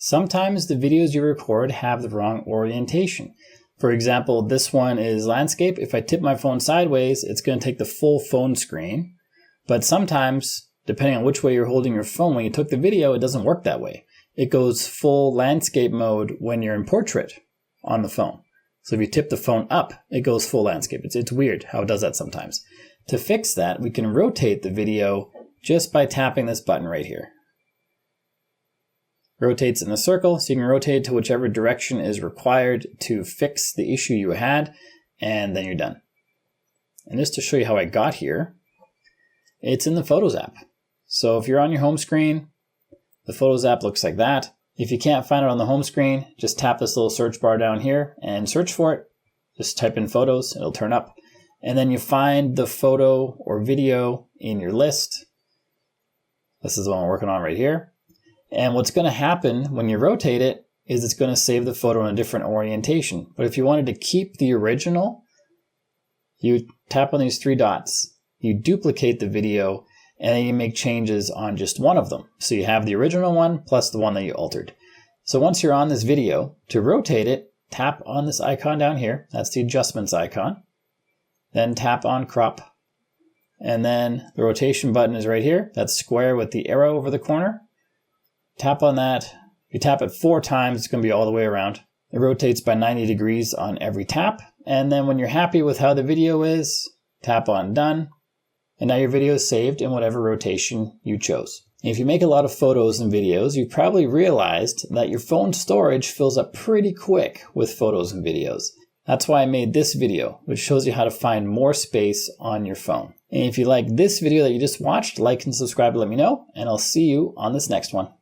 Sometimes the videos you record have the wrong orientation. For example, this one is landscape. If I tip my phone sideways, it's going to take the full phone screen. But sometimes, depending on which way you're holding your phone, when you took the video, it doesn't work that way. It goes full landscape mode when you're in portrait on the phone. So if you tip the phone up, it goes full landscape. It's weird how it does that sometimes. To fix that, we can rotate the video just by tapping this button right here. Rotates in a circle, so you can rotate to whichever direction is required to fix the issue you had, and then you're done. And just to show you how I got here, it's in the Photos app. So if you're on your home screen, the Photos app looks like that. If you can't find it on the home screen, just tap this little search bar down here and search for it. Just type in photos, it'll turn up. And then you find the photo or video in your list. This is the one we're working on right here. And what's going to happen when you rotate it is it's going to save the photo in a different orientation. But if you wanted to keep the original, you tap on these three dots, you duplicate the video, and then you make changes on just one of them. So you have the original one plus the one that you altered. So once you're on this video, to rotate it, tap on this icon down here. That's the adjustments icon. Then tap on crop. And then the rotation button is right here. That's square with the arrow over the corner. Tap on that. If you tap it 4 times, it's going to be all the way around. It rotates by 90 degrees on every tap. And then when you're happy with how the video is, tap on done. And now your video is saved in whatever rotation you chose. If you make a lot of photos and videos, you've probably realized that your phone storage fills up pretty quick with photos and videos. That's why I made this video, which shows you how to find more space on your phone. And if you like this video that you just watched, like and subscribe to let me know, and I'll see you on this next one.